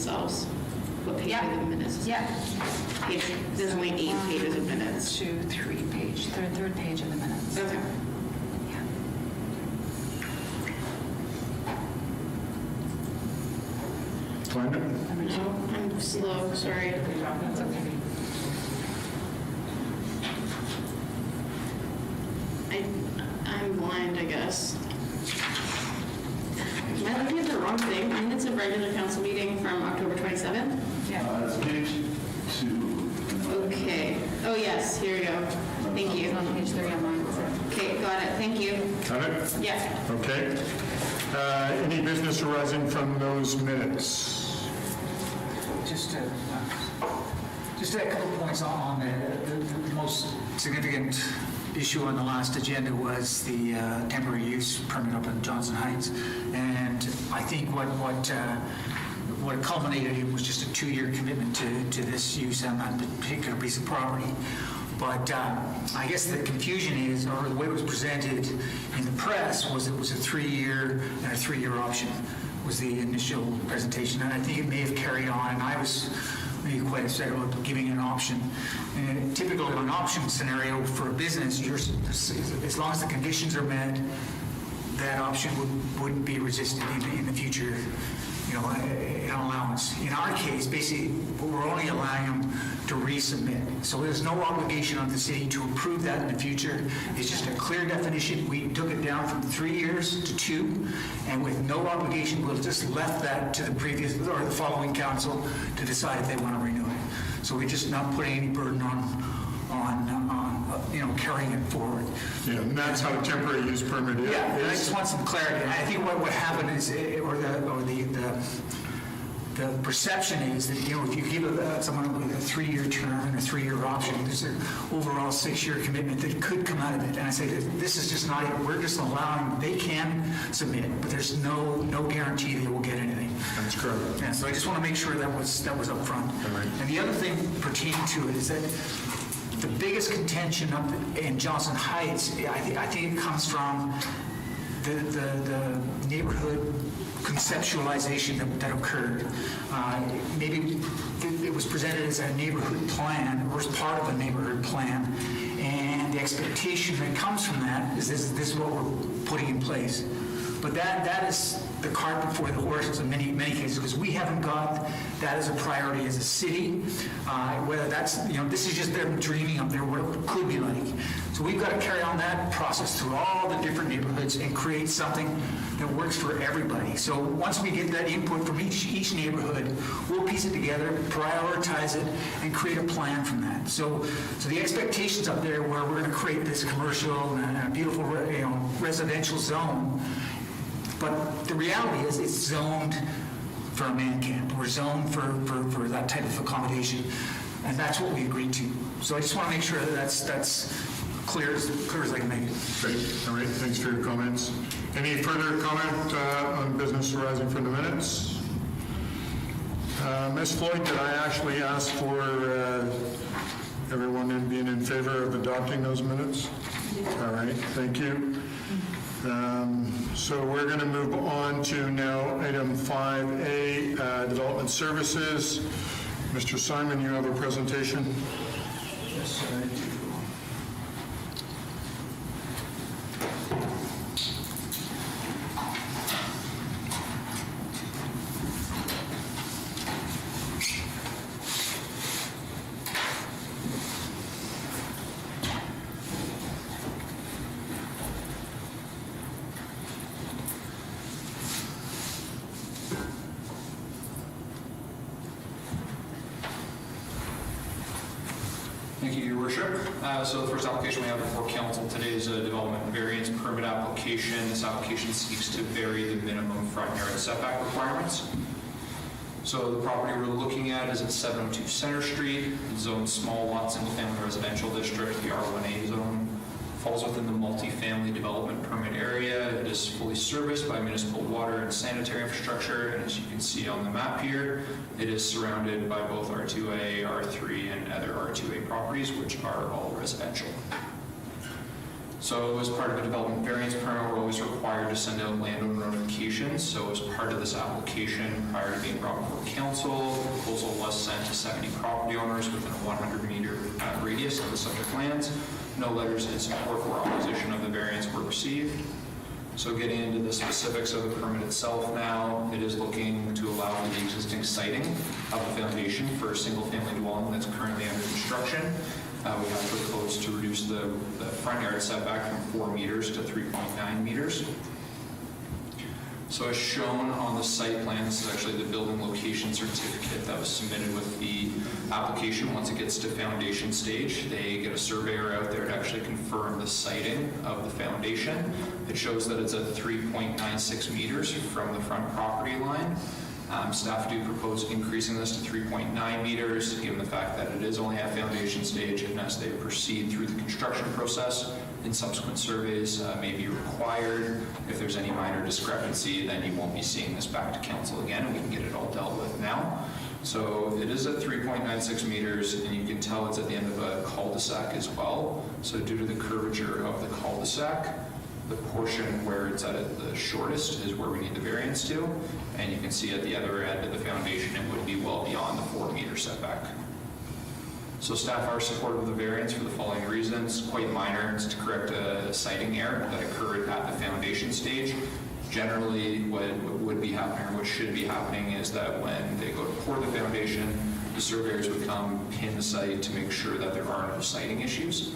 themselves? What page Yeah. are the minutes? Yeah. There's only 8 pages of minutes. 2, 3 page, third page of the minutes. Okay. Yeah. Find it? I'm slow, sorry. That's okay. I'm blind, I guess. Am I looking at the wrong thing? Minutes of regular council meeting from October 27th? Yeah. It's page 2. Okay. Oh, yes, here we go. Thank you. It's on page 3 on mine. Okay, got it. Thank you. Got it? Yeah. Okay. Any business arising from those minutes? Just a couple points on the most significant issue on the last agenda was the temporary use permit up in Johnson Heights. And I think what culminated it was just a 2-year commitment to this use on that particular piece of property. But I guess the confusion is, or the way it was presented in the press, was it was a 3-year and a 3-year option was the initial presentation. And I think it may have carried on, and I was maybe quite upset about giving an option. And typically in an option scenario for a business, as long as the conditions are met, that option wouldn't be resisted in the future, an allowance. In our case, basically, we're only allowing them to resubmit. So there's no obligation on the city to approve that in the future. It's just a clear definition. We took it down from 3 years to 2, and with no obligation, we'll just left that to the previous or the following council to decide if they want to renew it. So we're just not putting any burden on carrying it forward. Yeah, and that's how a temporary use permit is. Yeah, and I just want some clarity. And I think what happened is, the perception is that, if you give someone with a 3-year term and a 3-year option, there's an overall 6-year commitment that could come out of it. And I say that this is just not it. We're just allowing, they can submit, but there's no guarantee they will get anything. That's correct. Yeah, so I just want to make sure that was up front. right. And the other thing pertaining to it is that the biggest contention up in Johnson Heights, I think it comes from the neighborhood conceptualization that occurred. Maybe it was presented as a neighborhood plan or as part of a neighborhood plan, and the expectation that comes from that is this is what we're putting in place. But that is the cart before the horse in many cases, because we haven't got that as a priority as a city. Whether that's, this is just them dreaming up there what it could be like. So we've got to carry on that process through all the different neighborhoods and create something that works for everybody. So once we get that input from each neighborhood, we'll piece it together, prioritize it, and create a plan from that. So the expectations up there where we're going to create this commercial and a beautiful residential zone. But the reality is it's zoned for a man camp. We're zoned for that type of accommodation, and that's what we agreed to. So I just want to make sure that that's clear as I can make it. Great. All right, thanks for your comments. Any further comment on business arising from the minutes? Ms. Floyd, did I actually ask for everyone being in favor of adopting those minutes? All right, thank you. So we're going to move on to now item 5A, Development Services. Mr. Simon, you have a presentation? Yes, I do. Thank you, Your Worship. So the first application we have before council today is a development variance permit application. This application seeks to vary the minimum front yard setback requirements. So the property we're looking at is at 702 Center Street, zone small lot, single family residential district, the R1A zone. Falls within the multi-family development permit area. It is fully serviced by municipal water and sanitary infrastructure, and as you can see on the map here, it is surrounded by both R2A, R3, and other R2A properties, which are all residential. So as part of a development variance permit, we're always required to send out landowner notifications. So as part of this application, prior to being brought before council, the proposal was sent to 70 property owners within a 100-meter radius of the subject lands. No letters in support or opposition of the variance were received. So getting into the specifics of the permit itself now, it is looking to allow for the existing siting of the foundation for a single-family dwelling that's currently under construction. We have proposed to reduce the front yard setback from 4 meters to 3.9 meters. So as shown on the site plan, this is actually the building location certificate that was submitted with the application. Once it gets to foundation stage, they get a surveyor out there to actually confirm the siting of the foundation. It shows that it's at 3.96 meters from the front property line. Staff do propose increasing this to 3.9 meters, given the fact that it is only at foundation stage, and as they proceed through the construction process, in subsequent surveys may be required. If there's any minor discrepancy, then you won't be seeing this back to council again, and we can get it all dealt with now. So it is at 3.96 meters, and you can tell it's at the end of a cul-de-sac as well. So due to the curvature of the cul-de-sac, the portion where it's at the shortest is where we need the variance to, and you can see at the other end of the foundation it would be well beyond the 4-meter setback. So staff are supportive of the variance for the following reasons. Quite minor. It's to correct a siting error that occurred at the foundation stage. Generally, what would be happening, or what should be happening, is that when they go to pour the foundation, the surveyors would come pin the site to make sure that there are no siting issues.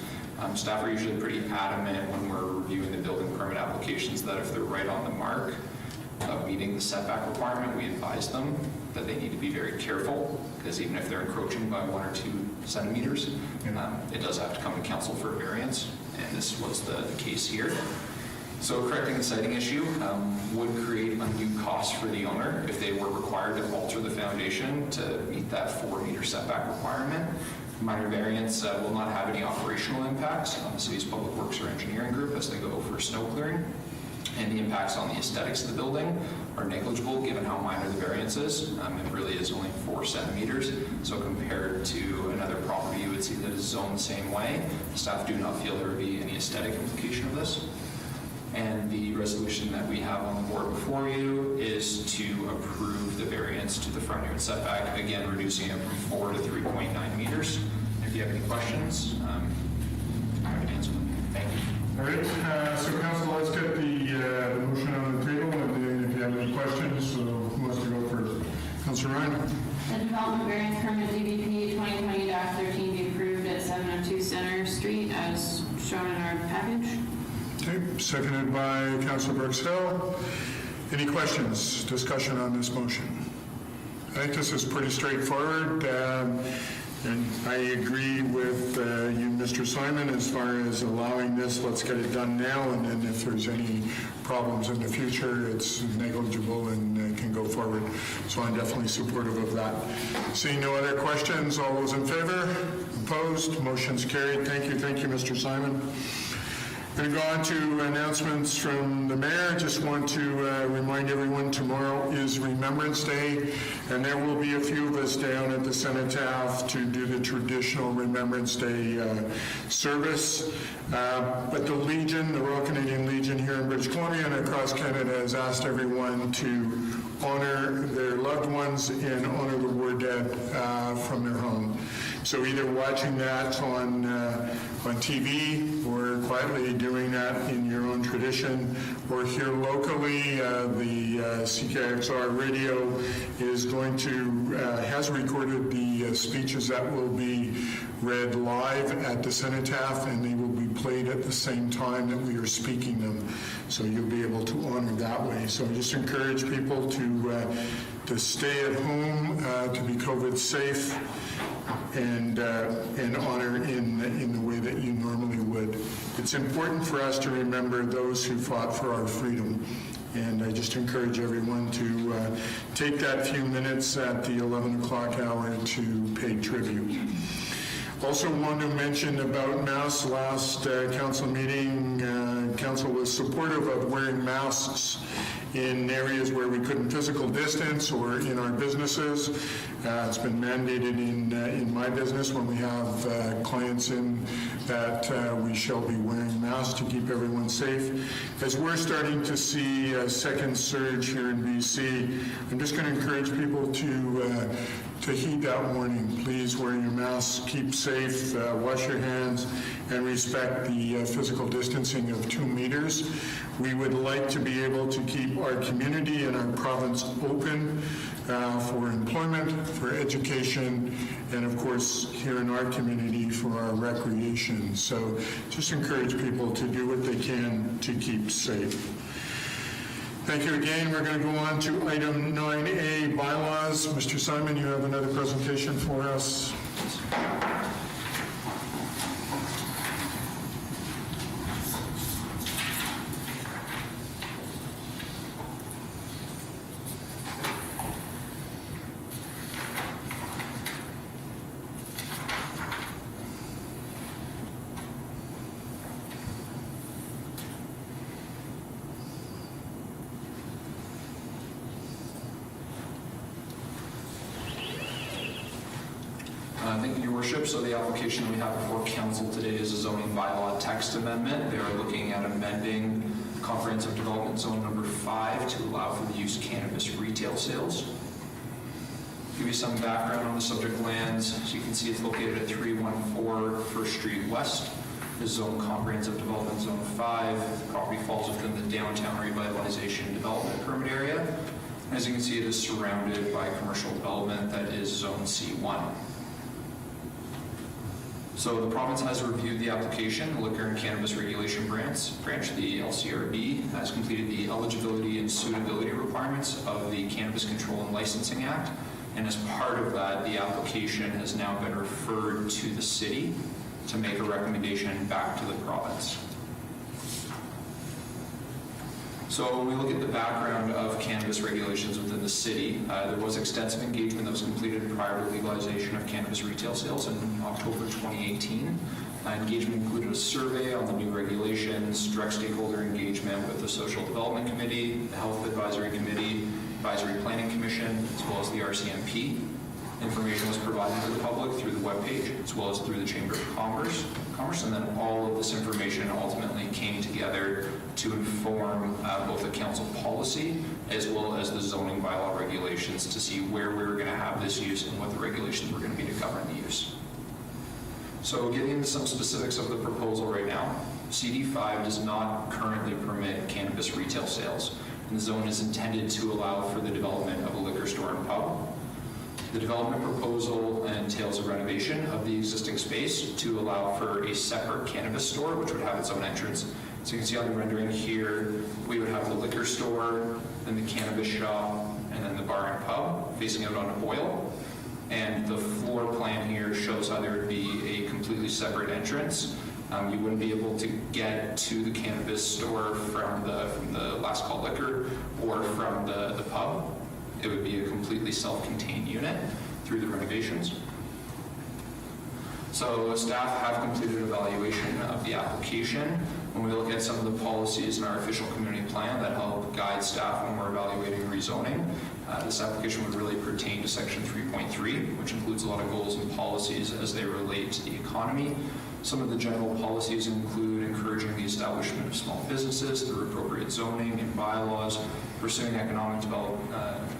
Staff are usually pretty adamant when we're reviewing the building permit applications that if they're right on the mark of meeting the setback requirement, we advise them that they need to be very careful, because even if they're encroaching by 1 or 2 centimeters, it does have to come to council for a variance, and this was the case here. So correcting the siting issue would create undue costs for the owner if they were required to alter the foundation to meet that 4-meter setback requirement. Minor variance will not have any operational impacts on the city's public works or engineering group as they go for snow clearing. And the impacts on the aesthetics of the building are negligible given how minor the variance is. It really is only 4 centimeters. So compared to another property, you would see that it's zoned the same way. Staff do not feel there would be any aesthetic implication of this. And the resolution that we have on the board before you is to approve the variance to the front yard setback, again, reducing it from 4 to 3.9 meters. If you have any questions, I'm happy to answer them. Thank you. All right, so council, let's get the motion on the table, and then if you have any questions, so who wants to go first? Councilor Ryan? The development variance permit DBP 2020-13 be approved at 702 Center Street as shown in our package. Okay, seconded by Councilor Brooks Hill. Any questions, discussion on this motion? I think this is pretty straightforward, and I agree with you, Mr. Simon, as far as allowing this. Let's get it done now, and then if there's any problems in the future, it's negligible and can go forward. So I'm definitely supportive of that. Seeing no other questions, all those in favor? Opposed? Motion's carried. Thank you, Mr. Simon. Going to go on to announcements from the mayor. Just want to remind everyone tomorrow is Remembrance Day, and there will be a few of us down at the Cenotaph to do the traditional Remembrance Day service. But the Legion, the Royal Canadian Legion here in British Columbia and across Canada, has asked everyone to honor their loved ones and honor the war dead from their home. So either watching that on TV or quietly doing that in your own tradition, or here locally, the CKXR radio is going to, has recorded the speeches that will be read live at the Cenotaph, and they will be played at the same time that we are speaking them. So you'll be able to honor that way. So I just encourage people to stay at home, to be COVID safe, and honor in the way that you normally would. It's important for us to remember those who fought for our freedom, and I just encourage everyone to take that few minutes at the 11 o'clock hour to pay tribute. Also want to mention about masks. Last council meeting, council was supportive of wearing masks in areas where we couldn't physical distance or in our businesses. It's been mandated in my business when we have clients in that we shall be wearing masks to keep everyone safe. As we're starting to see a second surge here in BC, I'm just going to encourage people to heed that warning. Please wear your masks, keep safe, wash your hands, and respect the physical distancing of 2 meters. We would like to be able to keep our community and our province open for employment, for education, and of course, here in our community for our recreation. So just encourage people to do what they can to keep safe. Thank you again. We're going to go on to item 9A, bylaws. Mr. Simon, you have another presentation for us. Thank you, Your Worship. So the application that we have before council today is a zoning bylaw text amendment. They are looking at amending comprehensive development zone number 5 to allow for the use of cannabis retail sales. Give you some background on the subject lands. So you can see it's located at 314 First Street West. This zone comprehensive development zone 5. The property falls within the downtown revitalization development permit area. As you can see, it is surrounded by commercial development that is zone C1. So the province has reviewed the application. The Liquor and Cannabis Regulation Branch, the LCRB, has completed the eligibility and suitability requirements of the Cannabis Control and Licensing Act. And as part of that, the application has now been referred to the city to make a recommendation back to the province. So when we look at the background of cannabis regulations within the city, there was extensive engagement that was completed prior to legalization of cannabis retail sales in October 2018. Engagement included a survey on the new regulations, direct stakeholder engagement with the Social Development Committee, the Health Advisory Committee, Advisory Planning Commission, as well as the RCMP. Information was provided to the public through the webpage, as well as through the Chamber of Commerce, and then all of this information ultimately came together to inform both the council policy as well as the zoning bylaw regulations to see where we were going to have this use and what the regulations were going to be to govern the use. So getting into some specifics of the proposal right now, CD5 does not currently permit cannabis retail sales, and the zone is intended to allow for the development of a liquor store and pub. The development proposal entails a renovation of the existing space to allow for a separate cannabis store, which would have its own entrance. So you can see on the rendering here, we would have the liquor store, then the cannabis shop, and then the bar and pub facing out onto Boyle. And the floor plan here shows how there would be a completely separate entrance. You wouldn't be able to get to the cannabis store from the last call liquor or from the pub. It would be a completely self-contained unit through the renovations. So staff have completed evaluation of the application. When we look at some of the policies in our official community plan that help guide staff when we're evaluating rezoning, this application would really pertain to section 3.3, which includes a lot of goals and policies as they relate to the economy. Some of the general policies include encouraging the establishment of small businesses through appropriate zoning and bylaws, pursuing economic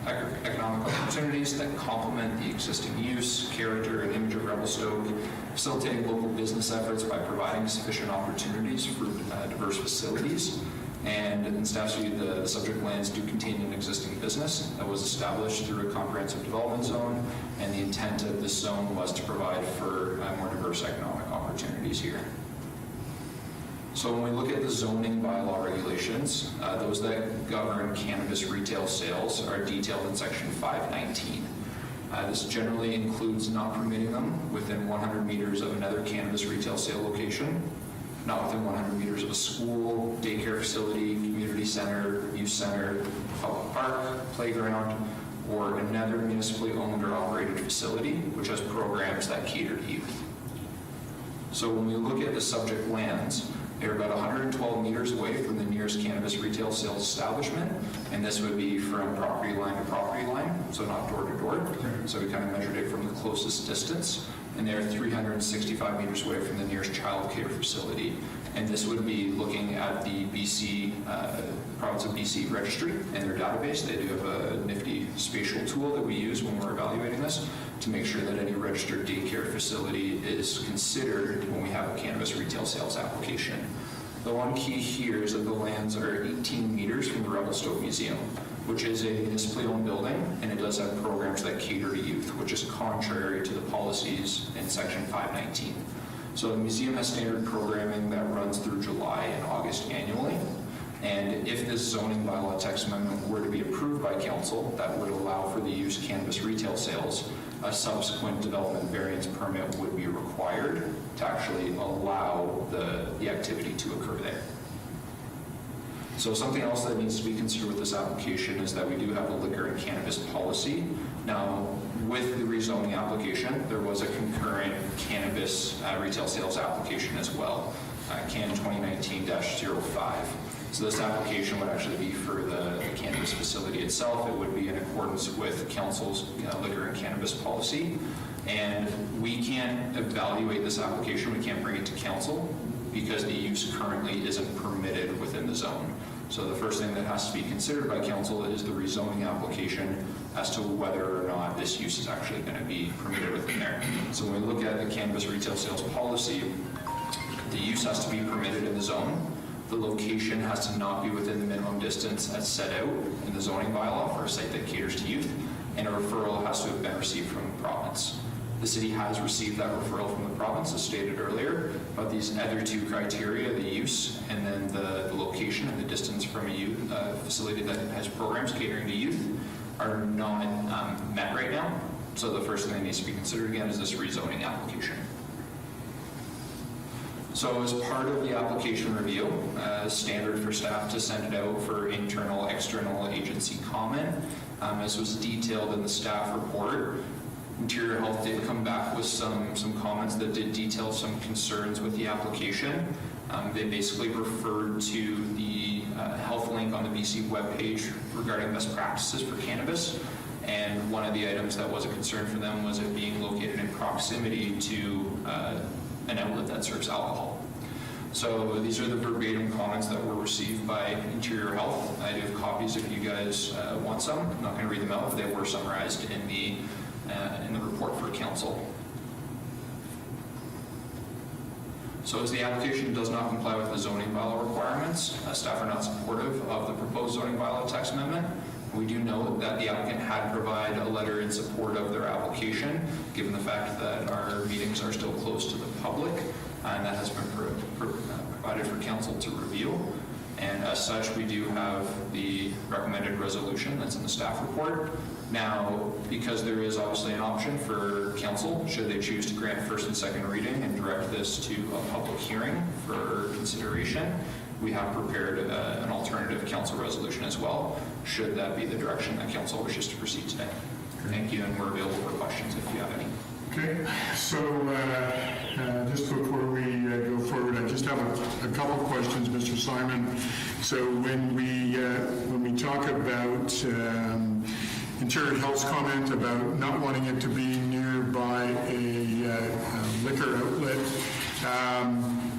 opportunities that complement the existing use, character, and image of Revelstoke, facilitating local business efforts by providing sufficient opportunities for diverse facilities. And in staff's view, the subject lands do contain an existing business that was established through a comprehensive development zone, and the intent of this zone was to provide for more diverse economic opportunities here. So when we look at the zoning bylaw regulations, those that govern cannabis retail sales are detailed in section 519. This generally includes not permitting them within 100 meters of another cannabis retail sale location, not within 100 meters of a school, daycare facility, community center, youth center, public park, playground, or another municipally owned or operated facility which has programs that cater to youth. So when we look at the subject lands, they're about 112 meters away from the nearest cannabis retail sales establishment, and this would be from property line to property line, so not door to door. So we kind of measured it from the closest distance, and they're 365 meters away from the nearest child care facility. And this would be looking at the BC, province of BC registry and their database. They do have a nifty spatial tool that we use when we're evaluating this to make sure that any registered daycare facility is considered when we have a cannabis retail sales application. The one key here is that the lands are 18 meters from the Rebelo Museum, which is a municipally owned building, and it does have programs that cater to youth, which is contrary to the policies in Section 519. So the museum has standard programming that runs through July and August annually. And if this zoning bylaw text amendment were to be approved by council, that would allow for the use of cannabis retail sales, a subsequent development variance permit would be required to actually allow the activity to occur there. So something else that needs to be considered with this application is that we do have a liquor and cannabis policy. Now, with the rezoning application, there was a concurrent cannabis retail sales application as well, CAN 2019-05. So this application would actually be for the cannabis facility itself. It would be in accordance with council's liquor and cannabis policy. And we can't evaluate this application. We can't bring it to council because the use currently isn't permitted within the zone. So the first thing that has to be considered by council is the rezoning application as to whether or not this use is actually going to be permitted within there. So when we look at the cannabis retail sales policy, the use has to be permitted in the zone. The location has to not be within the minimum distance as set out in the zoning bylaw for a site that caters to youth, and a referral has to have been received from the province. The city has received that referral from the province, as stated earlier, but these other two criteria, the use and then the location and the distance from a youth facility that has programs catering to youth, are not met right now. So the first thing that needs to be considered again is this rezoning application. So as part of the application review, standard for staff to send it out for internal, external agency comment. As was detailed in the staff report, Interior Health did come back with some comments that did detail some concerns with the application. They basically referred to the health link on the BC webpage regarding best practices for cannabis. And one of the items that was a concern for them was it being located in proximity to an outlet that serves alcohol. So these are the verbatim comments that were received by Interior Health. I do have copies if you guys want some. I'm not going to read them out, but they were summarized in the report for council. So as the application does not comply with the zoning bylaw requirements, staff are not supportive of the proposed zoning bylaw text amendment. We do note that the applicant had provided a letter in support of their application, given the fact that our meetings are still closed to the public, and that has been provided for council to review. And as such, we do have the recommended resolution that's in the staff report. Now, because there is obviously an option for council, should they choose to grant first and second reading and direct this to a public hearing for consideration, we have prepared an alternative council resolution as well, should that be the direction that council wishes to proceed today. Thank you, and we're available for questions if you have any. Okay, so just before we go forward, I just have a couple of questions, Mr. Simon. So when we talk about Interior Health's comment about not wanting it to be nearby a liquor outlet,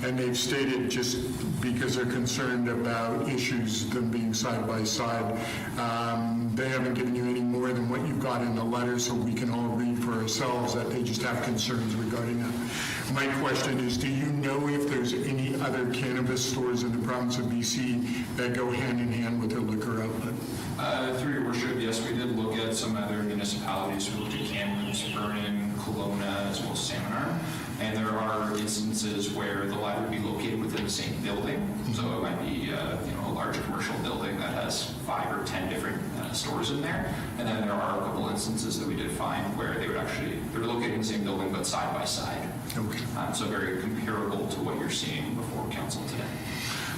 and they've stated just because they're concerned about issues, them being side by side, they haven't given you any more than what you've got in the letter, so we can all read for ourselves that they just have concerns regarding that. My question is, do you know if there's any other cannabis stores in the province of BC that go hand in hand with a liquor outlet? Through your worship, yes, we did look at some other municipalities. We looked at Kamloops, Vernon, Kelowna, as well as Salmon. And there are instances where they'll either be located within the same building, so it might be a large commercial building that has 5 or 10 different stores in there. And then there are a couple instances that we did find where they're located in the same building but side by side. Okay. So very comparable to what you're seeing before council today.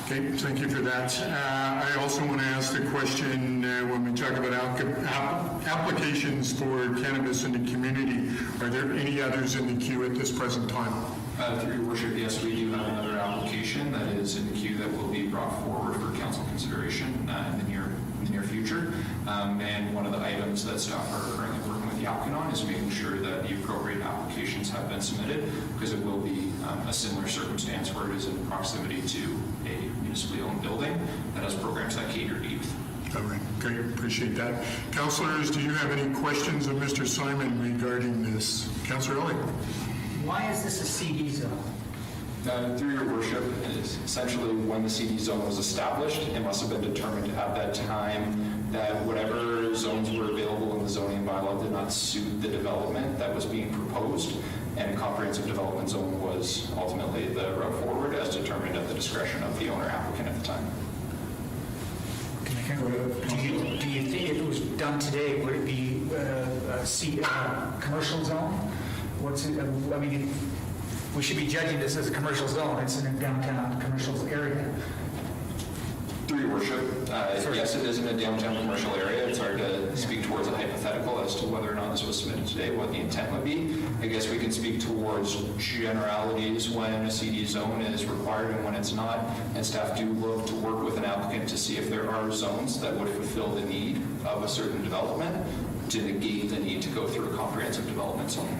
Okay, thank you for that. I also want to ask the question, when we talk about applications for cannabis in the community, are there any others in the queue at this present time? Through your worship, yes, we do have another application that is in the queue that will be brought forward for council consideration in the near future. And one of the items that staff are currently working with the applicant on is making sure that the appropriate applications have been submitted, because it will be a similar circumstance where it is in proximity to a municipally owned building that has programs that cater to youth. All right, great, appreciate that. Councilors, do you have any questions of Mr. Simon regarding this? Councilor Elliott? Why is this a CD zone? Through your worship, essentially when the CD zone was established, it must have been determined at that time that whatever zones were available in the zoning bylaw did not suit the development that was being proposed, and a comprehensive development zone was ultimately the route forward as determined at the discretion of the owner applicant at the time. Do you think if it was done today, would it be commercial zone? What's it, I mean, we should be judging this as a commercial zone. It's in a downtown commercial area. Through your worship, yes, it is in a downtown commercial area. It's hard to speak towards a hypothetical as to whether or not this was submitted today, what the intent would be. I guess we can speak towards generalities when a CD zone is required and when it's not. And staff do look to work with an applicant to see if there are zones that would fulfill the need of a certain development to negate the need to go through a comprehensive development zone.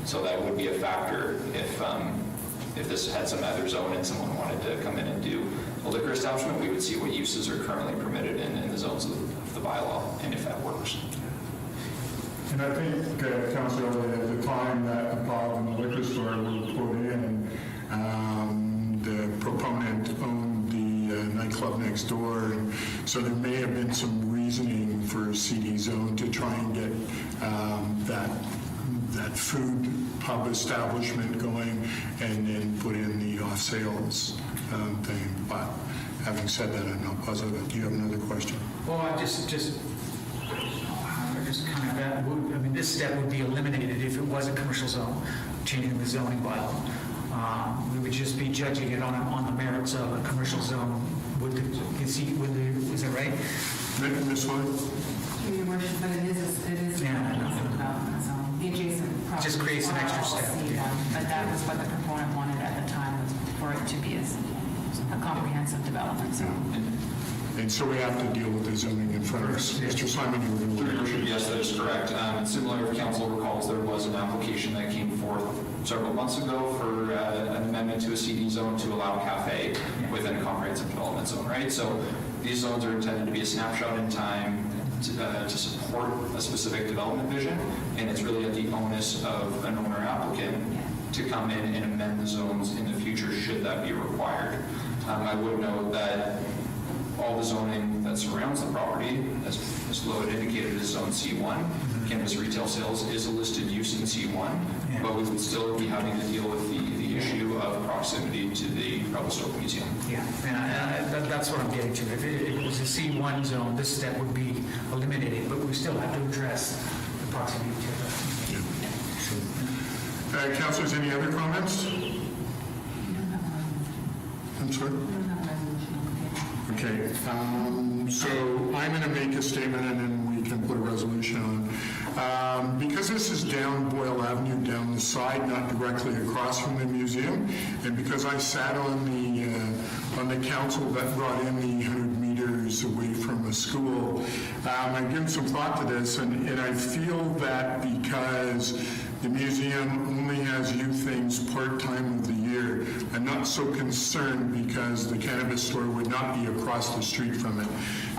So that would be a factor if this had some other zone and someone wanted to come in and do a liquor establishment, we would see what uses are currently permitted in the zones of the bylaw and if that works. And I think, Councilor Elliott, at the time that the pub and the liquor store were put in, the proponent owned the nightclub next door, and so there may have been some reasoning for a CD zone to try and get that food pub establishment going and then put in the off-sales thing. But having said that, I'm not positive. Do you have another question? Well, I just kind of that would, I mean, this step would be eliminated if it was a commercial zone, changing the zoning bylaw. We would just be judging it on the merits of a commercial zone. Is that right? Ms. Lloyd? Your worship, but it is Yeah. development zone. The adjacent property. Just creates an extra step. But that was what the proponent wanted at the time, was for it to be a comprehensive development zone. And so we have to deal with the zoning in front of us. Mr. Simon, you were going to Through your worship, yes, that is correct. Similar, if council recalls, there was an application that came forth several months ago for an amendment to a CD zone to allow a cafe within a comprehensive development zone, right? So these zones are intended to be a snapshot in time to support a specific development vision, and it's really at the onus of an owner applicant to come in and amend the zones in the future should that be required. I would note that all the zoning that surrounds the property, as Ms. Lloyd indicated, is zone C1. Cannabis retail sales is a listed use in C1, but we would still be having to deal with the issue of proximity to the Rebelo Stoke Museum. Yeah, and that's what I'm getting to. If it was a C1 zone, this step would be eliminated, but we still have to address the proximity to the... Councilors, any other comments? I'm sorry? Okay, so I'm going to make a statement and then we can put a resolution on. Because this is down Boyle Avenue, down the side, not directly across from the museum, and because I sat on the council that brought in the 100 meters away from a school, I've given some thought to this, and I feel that because the museum only has youth things part-time of the year, I'm not so concerned because the cannabis store would not be across the street from it.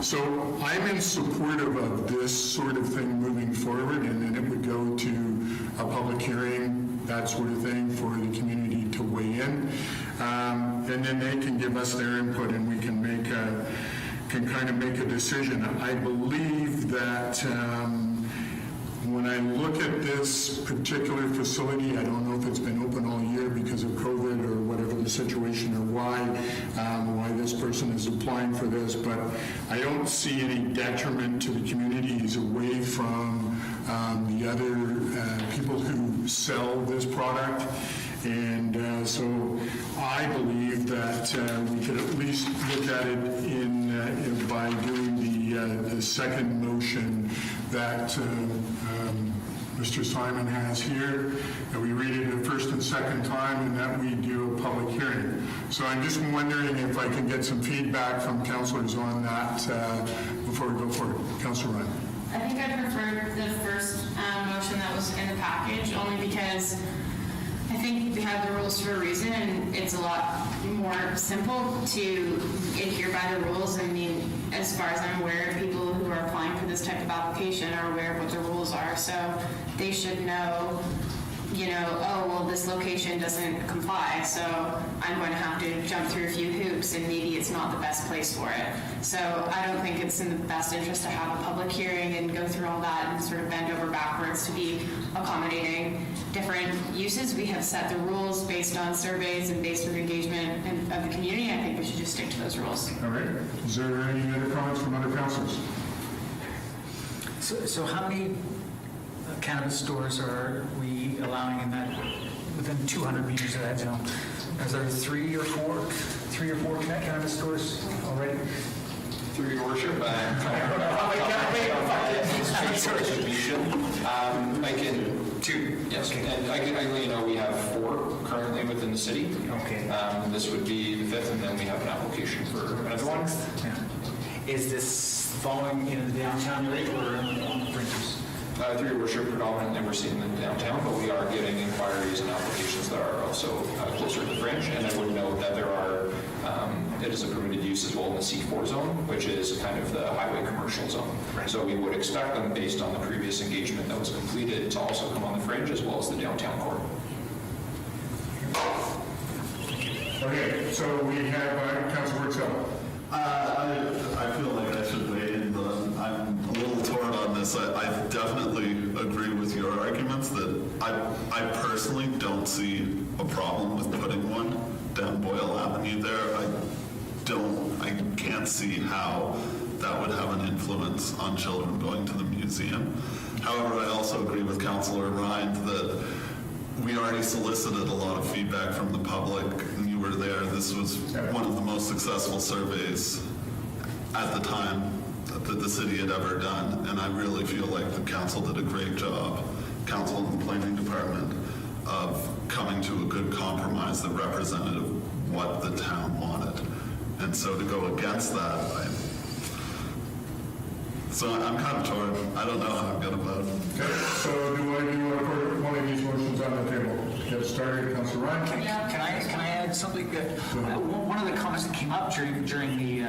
So I'm in supportive of this sort of thing moving forward, and then it would go to a public hearing, that sort of thing, for the community to weigh in. And then they can give us their input and we can kind of make a decision. I believe that when I look at this particular facility, I don't know if it's been open all year because of COVID or whatever the situation or why this person is applying for this, but I don't see any detriment to the communities away from the other people who sell this product. And so I believe that we could at least look at it by doing the second motion that Mr. Simon has here, that we read it a first and second time, and that we do a public hearing. So I'm just wondering if I can get some feedback from councilors on that before we go forward. Councilor Ryan. I think I preferred the first motion that was in the package, only because I think we have the rules for a reason, and it's a lot more simple to adhere by the rules. I mean, as far as I'm aware, people who are applying for this type of application are aware of what the rules are, so they should know, oh, well, this location doesn't comply, so I'm going to have to jump through a few hoops, and maybe it's not the best place for it. So I don't think it's in the best interest to have a public hearing and go through all that and sort of bend over backwards to be accommodating different uses. We have set the rules based on surveys and based on engagement of the community. I think we should just stick to those rules. All right. Is there any other comments from other councilors? So how many cannabis stores are we allowing in that, within 200 meters of that zone? Is there three or four cannabis stores already? Through your worship, I can, two, yes, and I can let you know we have 4 currently within the city. Okay. This would be the 5th, and then we have an application for another one. Yeah. Is this falling in the downtown area or on the fringes? Through your worship, predominantly we're seeing them downtown, but we are getting inquiries and applications that are also closer to the fringe. And I would note that there are, it is a permitted use as well in the C4 zone, which is kind of the highway commercial zone. Right. So we would expect them, based on the previous engagement that was completed, to also come on the fringe as well as the downtown core. Okay, so we have Councilor Workcell. I feel like I should weigh in, but I'm a little torn on this. I definitely agree with your arguments that I personally don't see a problem with putting one down Boyle Avenue there. I can't see how that would have an influence on children going to the museum. However, I also agree with Councilor Rind that we already solicited a lot of feedback from the public, and you were there. This was one of the most successful surveys at the time that the city had ever done, and I really feel like the council did a great job, council and the planning department, of coming to a good compromise that represented what the town wanted. And so to go against that, I'm kind of torn. I don't know how I'm going to vote. Okay, so do I do one of these motions on the table? Get started, Councilor Ryan. Can I add something? One of the comments that came up during the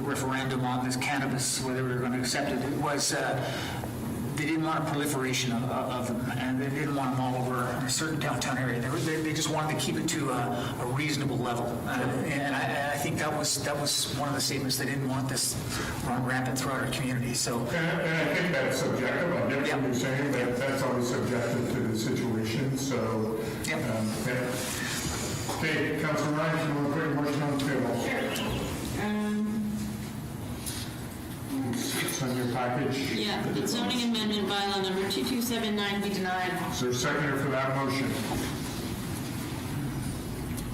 referendum on this cannabis, whether we were going to accept it, was they didn't want a proliferation of them, and they didn't want them all over a certain downtown area. They just wanted to keep it to a reasonable level, and I think that was one of the statements. They didn't want this run rampant throughout our community. So, and I think that's subjective. I get what you're saying. That's always subjective to the situation. So, yep. Okay, Councilor Ryan, do you want to put your motion on the table? Sure. It's on your package. Yeah, the zoning amendment bylaw number 2279 be denied. Is there a seconder for that motion?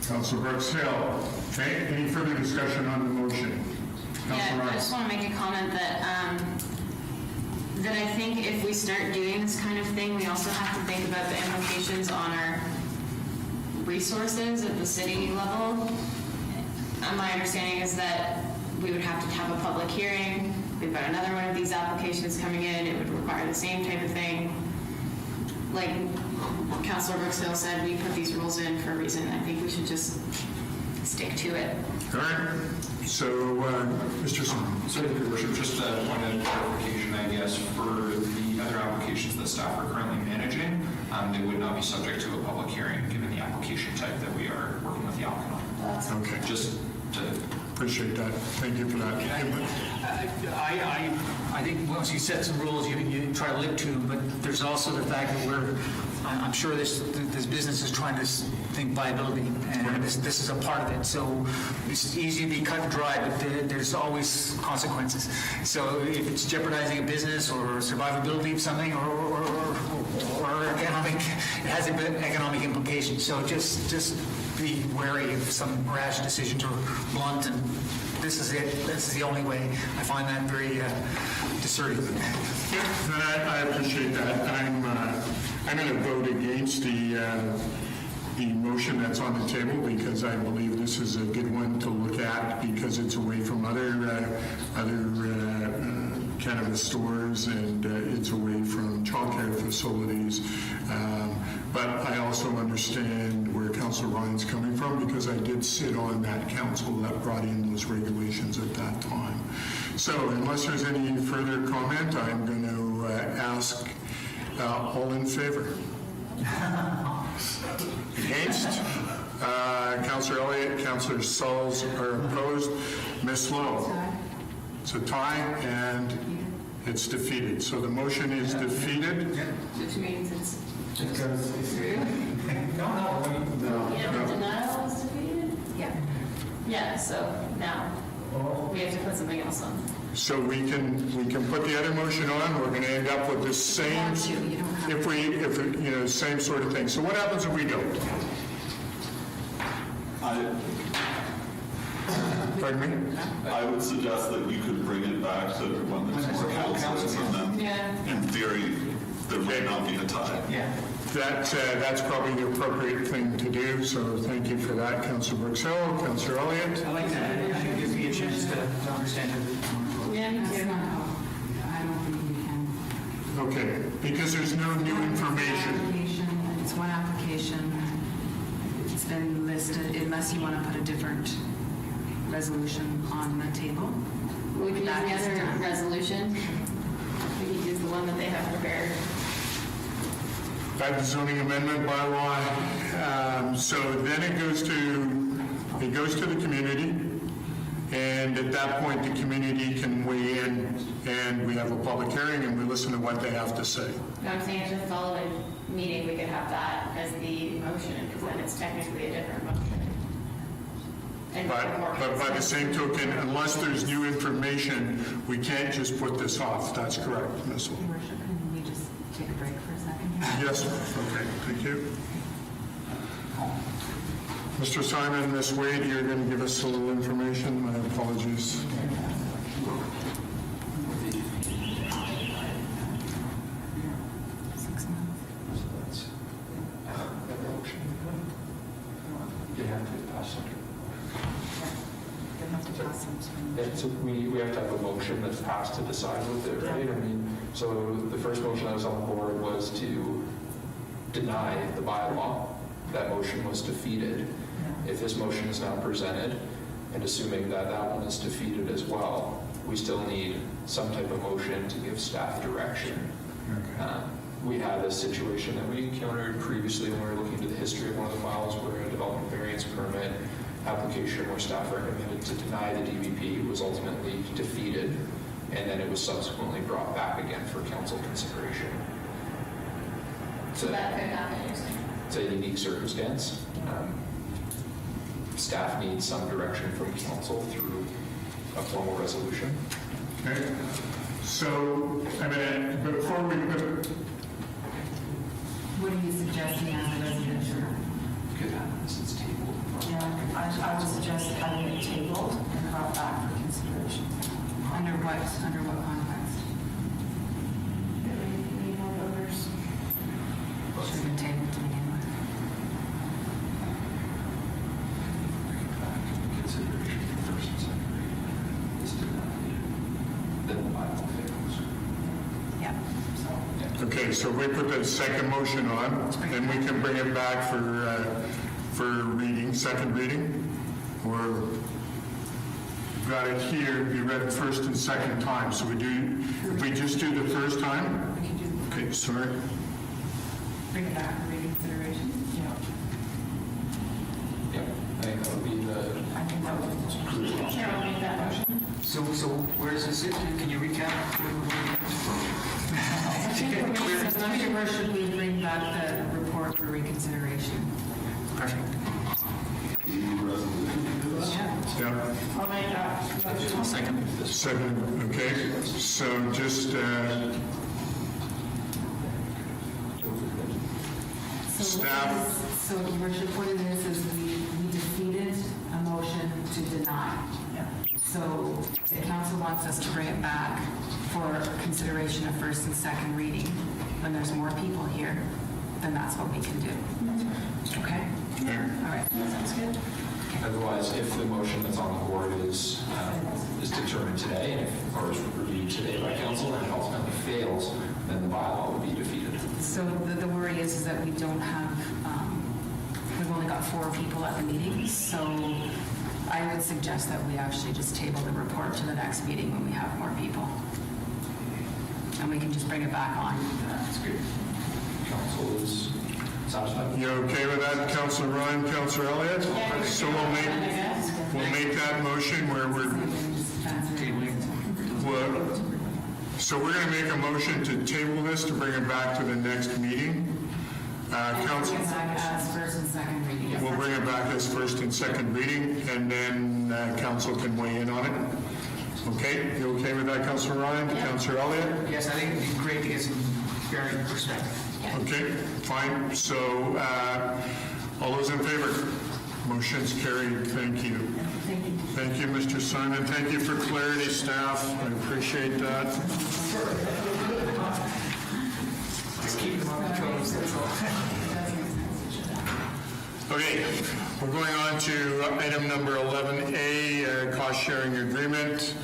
Councilor Brooks Hill. Okay, any further discussion on the motion? Yeah, Councilor I Ryan. just want to make a comment that that I think if we start doing this kind of thing, we also have to think about the implications on our resources at the city level. My understanding is that we would have to have a public hearing. We've got another one of these applications coming in. It would require the same type of thing. Like Councilor Brooksville said, we put these rules in for a reason. I think we should just stick to it. All right. So, Mr. Simon. So, Your Worship, just a point of clarification, I guess, for the other applications that staff are currently managing, they would not be subject to a public hearing given the application type that we are working with the applicant on. Okay. Just to Appreciate that. Thank you for that. I think once you set some rules, you try to live to them, but there's also the fact that I'm sure this business is trying to think viability, and this is a part of it. So it's easy to be cut and dry, but there's always consequences. So if it's jeopardizing a business or survivability of something, or economic, it has an economic implication. So just be wary of some rash decisions or blunt, and this is it, this is the only way. I find that very discerning. I appreciate that. I'm going to vote against the motion that's on the table because I believe this is a good one to look at because it's away from other cannabis stores and it's away from childcare facilities. But I also understand where Councillor Ryan's coming from because I did sit on that council that brought in those regulations at that time. So unless there's any further comment, I'm going to ask all in favor. Against? Councillor Elliott, Councillor Sulz are opposed. Ms. Lowe? It's a tie and it's defeated. So the motion is defeated. Which means it's through. No. Yeah, the denial is defeated? Yeah. Yeah, so now we have to put something else on. So we can put the other motion on. We're going to end up with the same, same sort of thing. So what happens if we don't? Pardon me? I would suggest that you could bring it back to when there's more councillors, and then, in theory, there might not be a tie. Yeah. That's probably the appropriate thing to do, so thank you for that, Councillor Brooks Hill. Councillor Elliott? I like that. I think it gives me a chance to understand it. Yeah, me That's too. not how, I don't think we can. Okay, because there's no new information. It's one application. It's been listed, unless you want to put a different resolution on the table. We can use That is the other done. resolution. We can use the one that they have prepared. That zoning amendment bylaw. So then it goes to the community, and at that point, the community can weigh in, and we have a public hearing, and we listen to what they have to say. No, I'm saying at the following meeting, we could have that as the motion, because then it's technically a different motion. And But by the same token, unless there's new information, we can't just put this off. That's correct, Ms. Wu. Your Worship, can we just take a break for a second? Yes, okay, thank you. Mr. Simon, Ms. Wade, you're going to give us a little information. My apologies. 6 months. You have to pass something. They have to pass some. Yeah, so we have to have a motion that's passed to decide with it, right? I mean, so the first motion that was on the board was to deny the bylaw. That motion was defeated. If this motion is now presented, and assuming that that one is defeated as well, we still need some type of motion to give staff direction. We had a situation that we encountered previously when we were looking into the history of one of the files where a development variance permit application where staff recommended to deny the DVP was ultimately defeated, and then it was subsequently brought back again for council consideration. So that could happen, you're saying? It's a unique circumstance. Staff needs some direction from council through a formal resolution. Okay, so, I mean, before we put, What are you suggesting as a residential? Could happen since tabled. Yeah, I would suggest having it tabled and brought back for consideration. Under what context? Should have been tabled to begin with. Consideration for first and second reading is denied. Then the bylaw fails. Yeah, so. okay, so we put the second motion on, then we can bring it back for reading, second reading, or we've got it here, be read first and second time. So if we just do the first time? We can do, Okay, sorry. bring it back for reconsideration? Yeah. Yeah, I think that would be the, I think that would. Carol made that motion. So where does this sit? Can you recap? Your Worship, we bring back the report for reconsideration. Perfect. Yeah. I'll make that motion. Second. Second, okay, so just, staff. So, Your Worship, what it is we defeated a motion to deny. So if council wants us to bring it back for consideration of first and second reading, when there's more people here, then that's what we can do. Okay? All right. Sounds good. Otherwise, if the motion that's on the board is determined today, and or is reviewed today by council, and it ultimately fails, then the bylaw would be defeated. So the worry is that we don't have, we've only got 4 people at the meeting, so I would suggest that we actually just table the report to the next meeting when we have more people. And we can just bring it back on. That's good. Council is satisfied? You okay with that, Councillor Ryan, Councillor Elliott? So we'll make that motion where so we're going to make a motion to table this to bring it back to the next meeting. Council, Bring it back as first and second reading. we'll bring it back as first and second reading, and then council can weigh in on it. Okay, you okay with that, Councillor Ryan? Councillor Elliott? Yes, I think it'd be great to get some varied perspective. Okay, fine. So, all those in favor? Motion's carried. Thank you. Thank you. Thank you, Mr. Simon. Thank you for clarity, staff. I appreciate that. Just keep them on the toes, that's all. Okay, we're going on to item number 11A, cost-sharing agreement.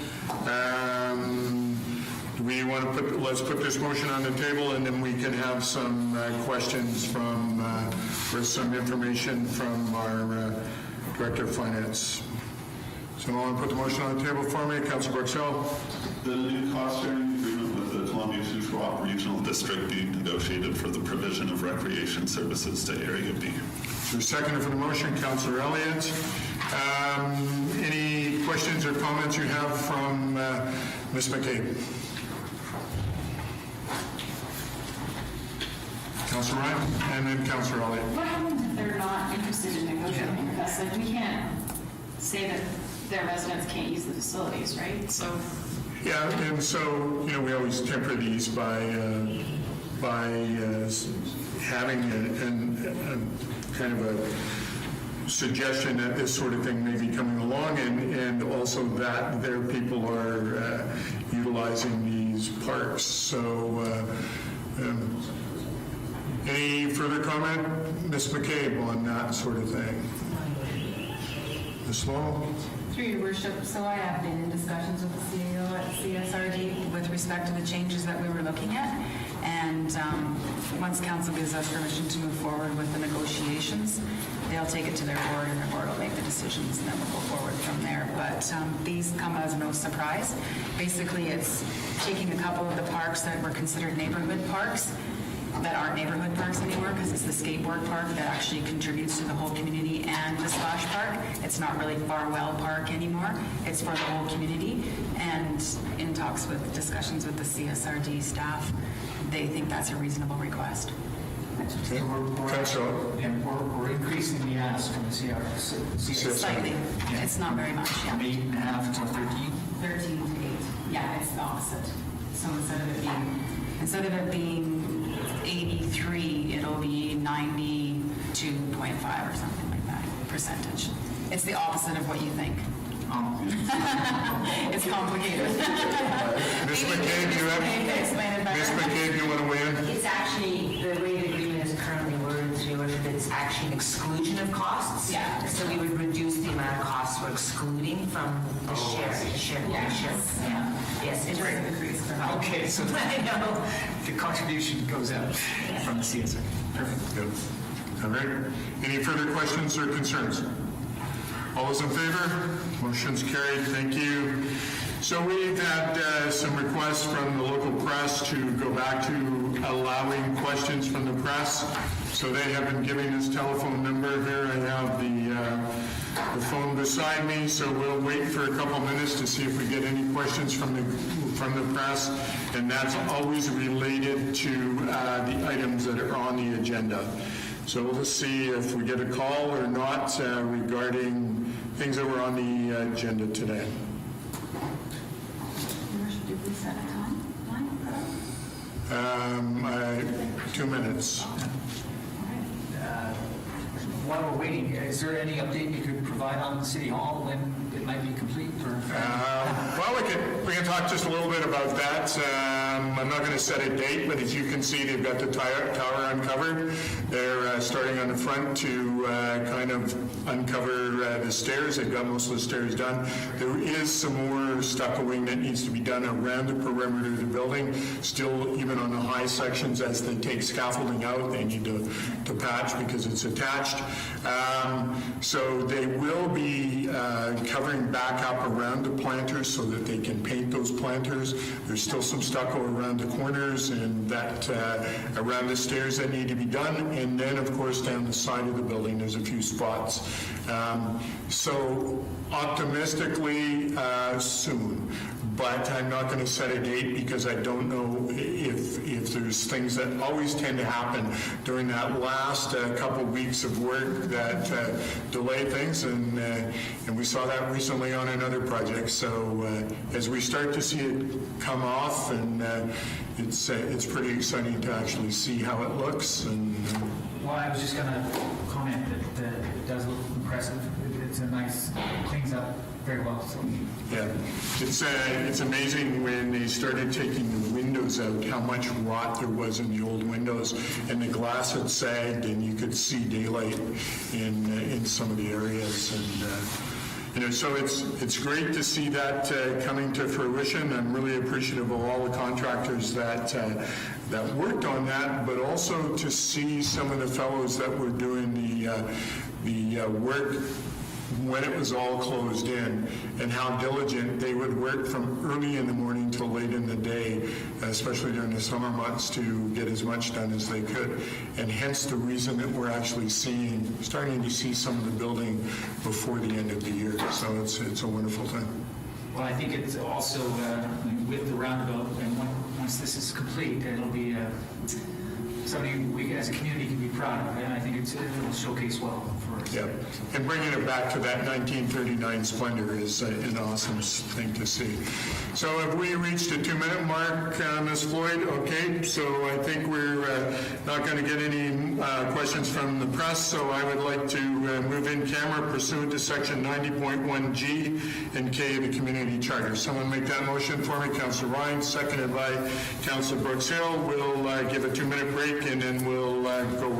Do we want to let's put this motion on the table, and then we can have some questions from, or some information from our Director of Finance. So I want to put the motion on the table for me. Councilor Boxell. The new cost-sharing agreement with the Columbia-Shuswap Regional District being negotiated for the provision of recreation services to Area B. The second for the motion, Councillor Elliott. Any questions or comments you have from Ms. McCabe? Councillor Ryan, and then Councillor Elliott. What happens if they're not interested in negotiating with us? Like, we can't say that their residents can't use the facilities, right? So, Yeah, and so, we always temper these by having a kind of a suggestion that this sort of thing may be coming along, and also that their people are utilizing these parks. So, any further comment, Ms. McCabe, on that sort of thing? Ms. Law? Through your worship, so I have been in discussions with the CEO at CSRD with respect to the changes that we were looking at. And once council gives us permission to move forward with the negotiations, they'll take it to their board, and their board will make the decisions, and then we'll go forward from there. But these come as no surprise. Basically, it's taking a couple of the parks that were considered neighborhood parks that aren't neighborhood parks anymore, because it's the skateboard park that actually contributes to the whole community and the splash park. It's not really Farwell Park anymore. It's for the whole community. And in talks with discussions with the CSRD staff, they think that's a reasonable request. Okay. Councillor? And we're increasing the ask from the CRC. Slightly. It's not very much, From yeah. 8.5 to 13. 13 to 8. Yeah, it's the opposite. So instead of it being 83, it'll be 92.5 or something like that percentage. It's the opposite of what you think. It's complicated. Ms. McCabe, Ms. McCabe, you want to weigh in? It's actually, the way the agreement is currently worded, it's actually an exclusion of costs. Yeah. So we would reduce the amount of costs we're excluding from the share. Yes. Yeah. Yes, it's It doesn't increase for me. Okay, so I know. the contribution goes out from the CSR. Perfect. Good. All right. Any further questions or concerns? All those in favor? Motion's carried. Thank you. So we've had some requests from the local press to go back to allowing questions from the press. So they have been giving this telephone number here. I have the phone beside me, so we'll wait for a couple minutes to see if we get any questions from the press, and that's always related to the items that are on the agenda. So we'll just see if we get a call or not regarding things that were on the agenda today. Did we set a timeline? 2 minutes. while we're waiting, is there any update you could provide on City Hall when it might be complete, or? Well, we can talk just a little bit about that. I'm not going to set a date, but as you can see, they've got the tower uncovered. They're starting on the front to kind of uncover the stairs. They've got most of the stairs done. There is some more stuccoing that needs to be done around the perimeter of the building. Still, even on the high sections, as they take scaffolding out, they need to patch because it's attached. So they will be covering back up around the planters so that they can paint those planters. There's still some stucco around the corners and that around the stairs that need to be done. And then, of course, down the side of the building, there's a few spots. So optimistically soon. But I'm not going to set a date because I don't know if there's things that always tend to happen during that last couple weeks of work that delay things, and we saw that recently on another project. So as we start to see it come off, and it's pretty exciting to actually see how it looks. And Well, I was just going to comment that it does look impressive. It's a nice, cleans up very well. So. yeah, it's amazing when they started taking the windows out, how much rot there was in the old windows, and the glass had sagged, and you could see daylight in some of the areas. And so it's great to see that coming to fruition. I'm really appreciative of all the contractors that worked on that, but also to see some of the fellows that were doing the work when it was all closed in, and how diligent they would work from early in the morning till late in the day, especially during the summer months, to get as much done as they could. And hence the reason that we're actually starting to see some of the building before the end of the year. So it's a wonderful thing. Well, I think it's also with the roundabout, and once this is complete, it'll be something we as a community can be proud of, and I think it'll showcase well for us. Yeah, and bringing it back to that 1939 splendor is an awesome thing to see. So have we reached a 2-minute mark, Ms. Floyd? Okay, so I think we're not going to get any questions from the press, so I would like to move in camera pursuant to section 90.1G and K of the Community Charter. Someone make that motion for me. Councillor Ryan, seconded by Councillor Brooks Hill. We'll give a 2-minute break, and then we'll go right